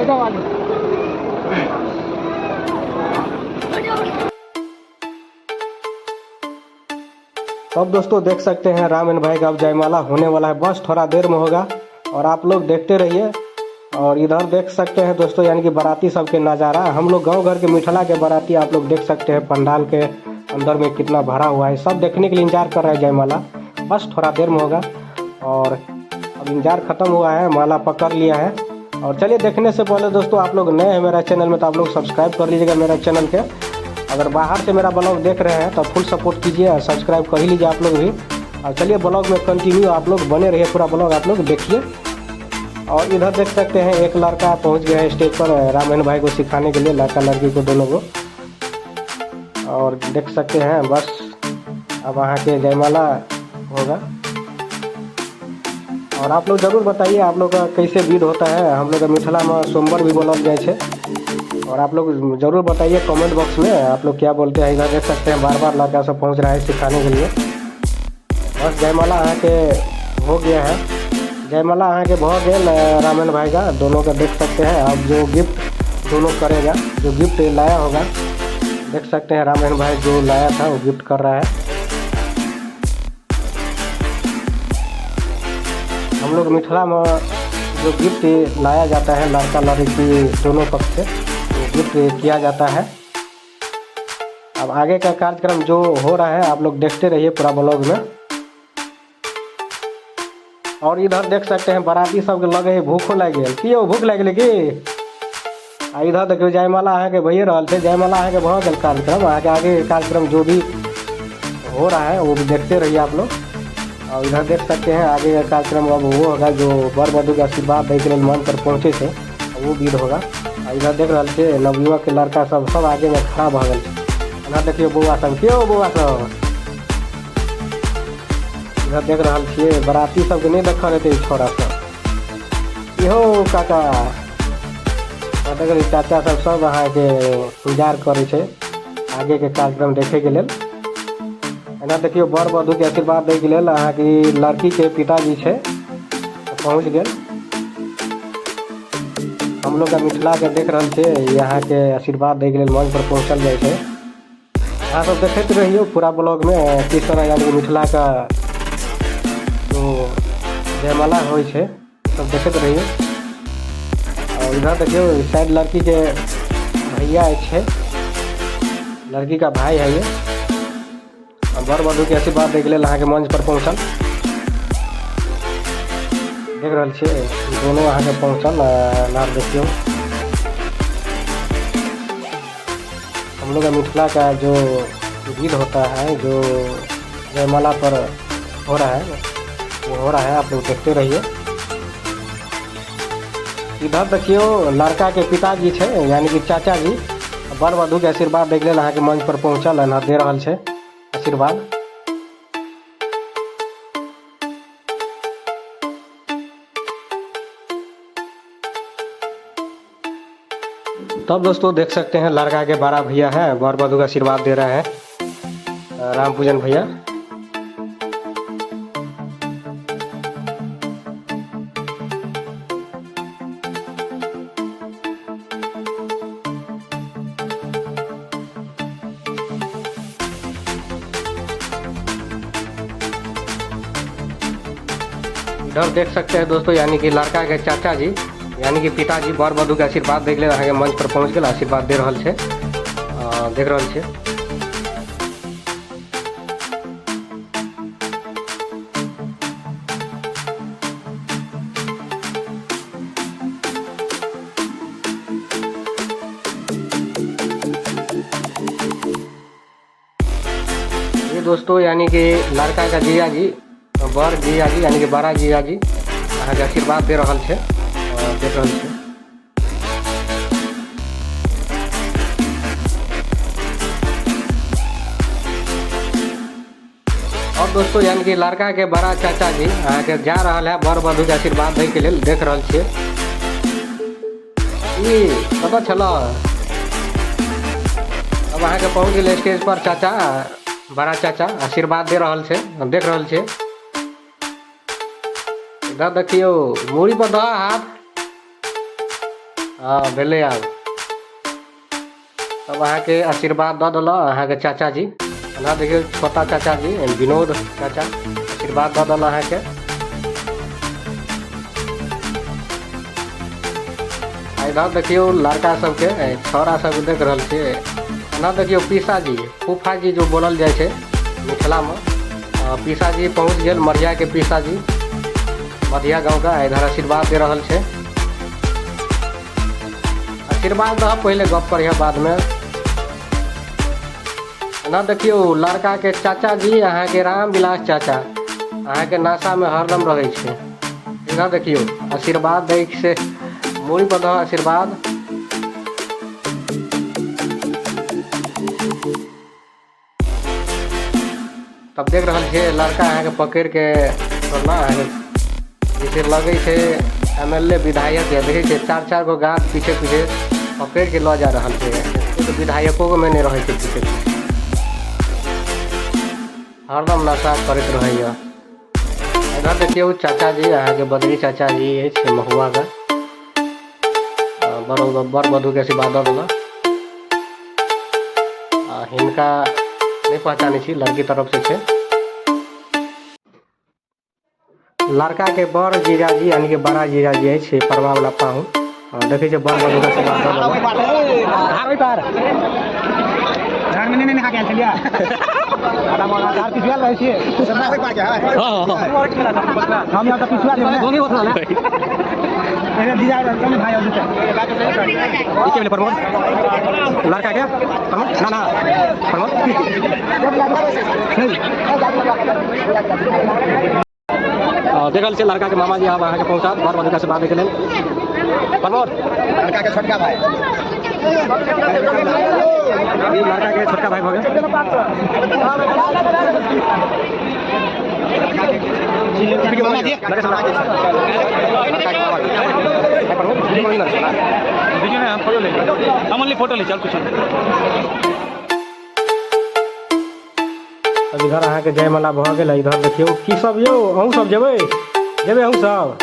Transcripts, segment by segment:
तो अब दोस्तों देख सकते हैं राम एंड भाई का अब जयमाला होने वाला है, बस थोड़ा देर में होगा और आप लोग देखते रहिए। और इधर देख सकते हैं दोस्तों यानी कि बाराती सबके नज़ारा, हम लोग गांव घर के मिठला के बाराती आप लोग देख सकते हैं पंडाल के अंदर में कितना भरा हुआ है, सब देखने के लिए इंतजार कर रहे हैं जयमाला, बस थोड़ा देर में होगा। और अब इंतजार खत्म हुआ है, माला पकड़ लिया है। और चलिए देखने से पहले दोस्तों आप लोग नए हैं मेरा चैनल में तो आप लोग सब्सक्राइब कर लीजिएगा मेरा चैनल के, अगर बाहर से मेरा ब्लॉग देख रहे हैं तो फुल सपोर्ट कीजिए और सब्सक्राइब कर ही लीजिए आप लोग भी। और चलिए ब्लॉग में कंटिन्यू आप लोग बने रहिए, पूरा ब्लॉग आप लोग देखिए। और इधर देख सकते हैं एक लड़का पहुंच गया है स्टेज पर राम भाई को सिखाने के लिए, लड़का लड़की को दोनों को। और देख सकते हैं बस अब वहाँ के जयमाला होगा। और आप लोग जरूर बताइए आप लोग का कैसे विध होता है, हम लोग मिथिला में सोमवार भी बोलल जाए छे। और आप लोग जरूर बताइए कमेंट बॉक्स में आप लोग क्या बोलते हैं। इधर देख सकते हैं बार बार लड़का सब पहुंच रहा है सिखाने के लिए। बस जयमाला यहाँ के हो गया है, जयमाला यहाँ के बहुत गए रामन भाई का दोनों का देख सकते हैं। अब जो गिफ्ट दोनों करेगा, जो गिफ्ट लाया होगा देख सकते हैं रामन भाई जो लाया था वो गिफ्ट कर रहा है। हम लोग मिथिला में जो गिफ्ट लाया जाता है लड़का लड़की दोनों पक्ष से गिफ्ट किया जाता है। अब आगे का कार्यक्रम जो हो रहा है आप लोग देखते रहिए पूरा ब्लॉग में। और इधर देख सकते हैं बाराती सब लगे भूखो लग गए कि भूख लग गए कि इधर देखियो जयमाला अहाँ के भैया रहा थे, जयमाला अहाँ के बहुत गल कार्यक्रम आगे कार्यक्रम जो भी हो रहा है वो भी देखते रहिए आप लोग। और इधर देख सकते हैं आगे का कार्यक्रम अब वो होगा जो वर वधु का आशीर्वाद दे के लिए मन पर पहुँचे थे वो विध होगा। और इधर देख रहे थे नवयुवक के लड़का सब आगे में खड़ा भ गए। इधर देखिए बउआ सब क्यों बउआ सब इधर देख रहा छे बराती सबके नहीं देख रहे छोरा सब। इहो काका देख चाचा सब अहाँ के इंतजार करे छे आगे के कार्यक्रम देखे के लिए। एना देखियो वर वधु के आशीर्वाद दे के लिए अहाँ की लड़की के पिताजी छे पहुँच गए। हम लोग मिथिला के देख रहे थे यहाँ के आशीर्वाद दे के लिए मंच पर पहुँचल जाए थे। यहाँ सब देखते रहिए पूरा ब्लॉग में किस तरह यानी कि मिथिला का जो जयमाला हो सब देखते रहिए। और इधर देखियो शायद लड़की के भैया है, लड़की का भाई है ये। वर वधु के आशीर्वाद दे के लिए यहाँ के मंच पर पहुँचल देख रहे छे दोनों यहाँ के पहुँचल नार देखियो। हम लोग मिथिला का जो विध होता है जो जयमाला पर हो रहा है वो हो रहा है, आप लोग देखते रहिए। इधर देखियो लड़का के पिताजी छे यानी कि चाचा जी वर वधु के आशीर्वाद दे के लिए यहाँ के मंच पर पहुँचल है, दे रहा छे आशीर्वाद। तब दोस्तों देख सकते हैं लड़का के बड़ा भैया है वर वधु का आशीर्वाद दे रहे हैं राम पूजन भैया। इधर देख सकते हैं दोस्तों यानी कि लड़का के चाचा जी यानी कि पिताजी वर वधु के आशीर्वाद देख ले के मंच पर पहुँच गए, आशीर्वाद दे रहा छे देख रहा छे। ये दोस्तों यानी कि लड़का का जिया जी वर जिया जी यानी कि बड़ा जिया जी अहाँ के आशीर्वाद दे रहा छे देख रहा छे। और दोस्तों यानी कि लड़का के बड़ा चाचा जी अहाँ के जा रहा है वर वधु के आशीर्वाद दे के लिए देख रहा छे। ये पता चला अब अहाँ के पहुँच गए स्टेज पर चाचा बड़ा चाचा आशीर्वाद दे रहा छे देख रहा छे। इधर देखियो मूड़ी पर दो हाथ हाँ भेले आब तब अहाँ के आशीर्वाद दऽ देलक अहाँ के चाचा जी। ना देखियो छोटा चाचा जी विनोद चाचा आशीर्वाद दऽ देलक अहाँ के। इधर देखियो लड़का सबके छौड़ा सब देख रहल छियै। ना देखियो पीसाजी फूफाजी जो बोलल जाए छै मिथिला में। पीसाजी पहुँच गेल मढ़िया के पीसाजी मढ़िया गाँव का इधर आशीर्वाद दे रहल छै। आशीर्वाद दह पहले गप करिए बाद में। ना देखियो लड़का के चाचा जी अहाँ के रामविलास चाचा अहाँ के नशा में हरदम रहे छै। इधर देखियो आशीर्वाद दै से मूड़ी पर दह आशीर्वाद। तब देख रहल छे लड़का अहाँ के पकड़ के छोड़ना जैसे लगे छे एमएलए विधायक है। देखे छे चार चार गो गाछ पीछे पीछे पकड़ के ल जा रहल छे। तो विधायकों को में नहीं रहे छे पीछे हरदम नशा करते रहे। इधर देखिए चाचा जी अहाँ के बद्री चाचा जी है महुआ का बर बधु के आशीर्वाद दल। हिनका नहीं पहचाने छी लड़की तरफ से छे। लड़का के बड़ जीजाजी यानी कि बड़ा जीजाजी है परवा वाला पाहू देखे छे बड़ बधु के आशीर्वाद लड़का के ना देखल से लड़का के मामा जी अब अहाँ के पहुँचा बर बधु के आशीर्वाद के लेल। प्रमोद लड़का के छोटका भाई लड़का के छोटका भाई भगे फोटो ले चल कुछ। अब इधर अहाँ के जयमाला भ गेल। इधर देखियो की सब यो अहूँ सब जेबै अहूँ सब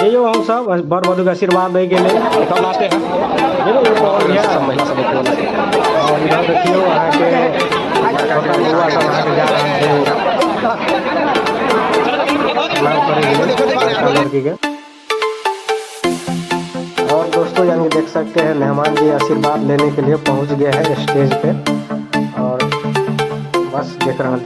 जइयो अहूँ सब बर बधु के आशीर्वाद दे गेले। तब लास्टे सब महिला सब देखियो और इधर देखियो अहाँ के छोटा बुआ सब अहाँ के जा रहल छै लड़की के। और दोस्तों यानी देख सकते हैं मेहमान जी आशीर्वाद लेने के लिए पहुंच गए हैं स्टेज पे और बस देख रहा है।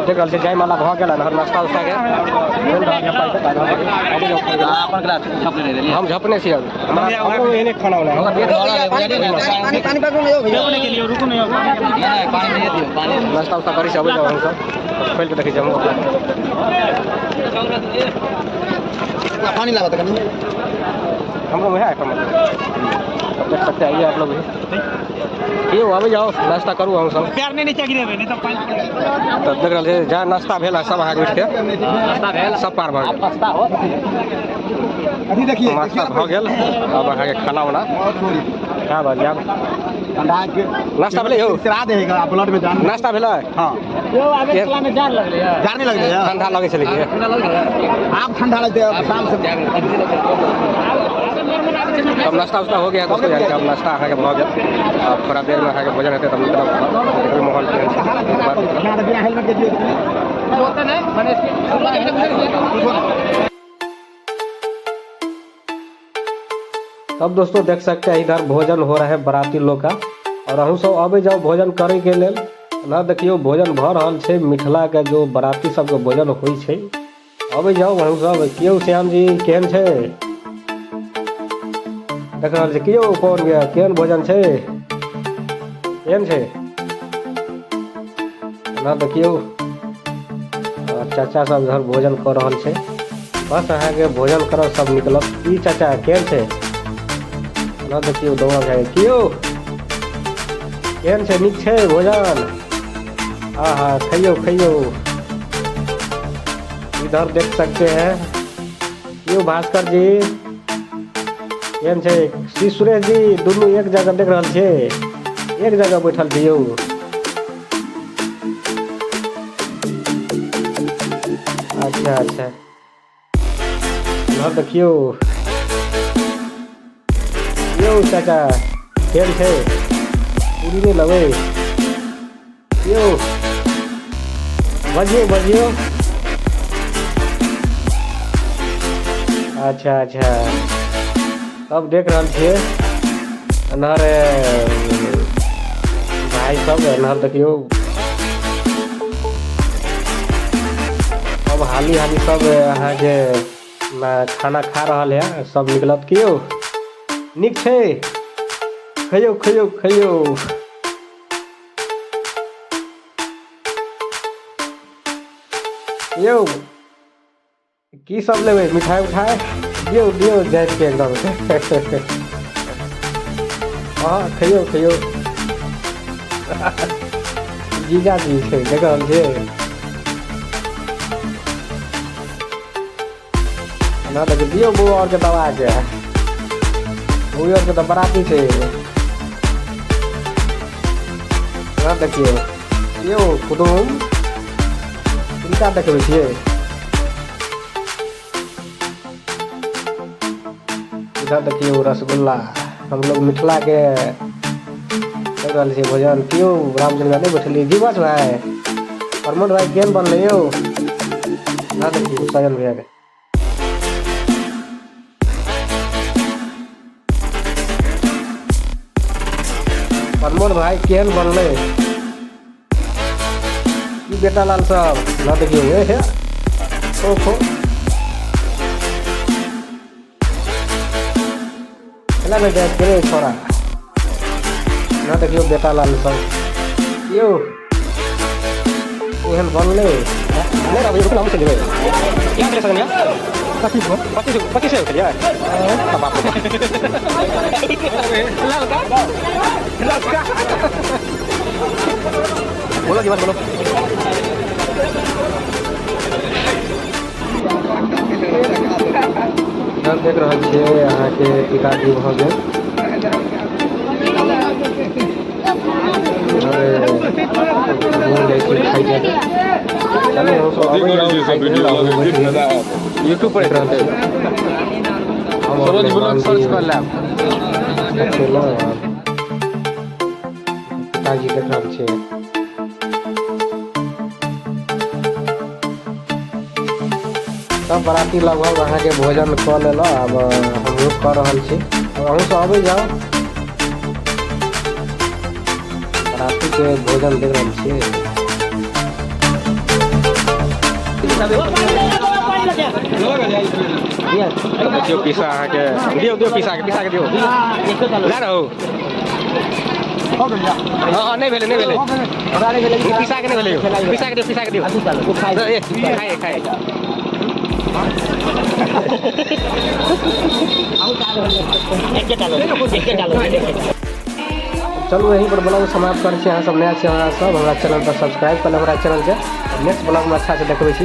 देख रहा जयमाला भ गया नाश्ता उस्ता के हम झपने से खाना नाश्ता उस्ता करी सब हम सब खोल के देखी पानी लगा हम लोग है देख सकते आइए आप लोग भी अभी जाओ नाश्ता करूँ हम सब प्यार नहीं चाहिए तो देख रहे जहाँ नाश्ता भेल सब अहाँ उठ के सब पार भऽ गेल नाश्ता भऽ गेल। अब अहाँ के खाना उना क्या बात जाब नाश्ता भेलै यौ ब्लड में नाश्ता भेलै। हाँ जार नहीं लगलै ठंडा लगे छलै आब ठंडा लगतै शाम से। अब नाश्ता उस्ता हो गया दोस्तों यानी अब नाश्ता अहाँ के भऽ गेल। अब थोड़ा देर में अहाँ के भोजन हेतै तब निकलब माहौल तब दोस्तों देख सकते हैं इधर भोजन हो रहा है बाराती लोग का और अहूँ सब अबे जाओ भोजन करे के लेल ना। देखियो भोजन भ रहल छै मिथिला के जो बाराती सबके भोजन होइ छै अबे जाओ अहूँ सब। क्यों श्याम जी केहन छै देख रहल छै क्यों पवन भैया केहन भोजन छै केहन छै ना। देखियो चाचा सब इधर भोजन कर रहल छै बस अहाँ के भोजन करब सब निकलब। ई चाचा केहन छै ना। देखियो दौड़ जाए क्यों केहन छै नीक छै भोजन हाँ खइयो खइयो। इधर देख सकते हैं क्यों भास्कर जी केहन छै श्री सुरेश जी दुनू एक जगह देख रहल छै एक जगह बैठल छै यौ अच्छा अच्छा देखियो यो चाचा खेल है पूरी नहीं लगे यो बजियो बजियो अच्छा अच्छा अब देख रहा छे नहर भाई सब नहर देखियो अब हाली हाली सब अहाँ जे खाना खा रहा है सब निकलत कियो निक छे खइयो खइयो खइयो यो की सब लेबे मिठाई उठाए दियो दियो जाइत के एकदम हाँ खइयो खइयो जीजा जी छै देख रहल छै ना देख दियो बो और के दवा के वो और के तो बराती छै ना देखियो यो कुटुम किनका देखबै छियै इधर देखियो रसगुल्ला हम लोग मिथिला के कर रहल छियै भोजन कियो रामचंद्र नहीं बैठलियै दिवस भाई प्रमोद भाई केहन बनले यो ना देखियो सजन भैया के प्रमोद भाई केहन बनले की बेटा लाल साहब ना देखियो हे ओहो चला बेटा करे छोड़ा ना देखियो बेटा लाल साहब यो केहन बनले ले अब ये नाम से देबे क्या करे सकन या 25 से उठलिया बाप रे लड़का बोलो जीवन बोलो हम देख रहल छियै अहाँ के पिताजी भ गेल यूट्यूब पर सरोज ब्लॉग सर्च कर लेब पिताजी देख रहल छियै सब बराती लगभग अहाँ के भोजन कऽ लेलहुँ अब हमहूँ कऽ रहल छी अहूँ सब अबै जाओ बराती के भोजन देख रहल छियै दियो पीसा अहाँ के दियो दियो पीसा के दियो ला रहो हाँ नहीं भेले पीसा के नहीं भेले पीसा के दियो खाए चलो यहीं पर ब्लॉग समाप्त कर छी अहाँ सब नया छी हमरा सब हमरा चैनल पर सब्सक्राइब कर ले हमरा चैनल के नेक्स्ट ब्लॉग में अच्छा से देखबै छी।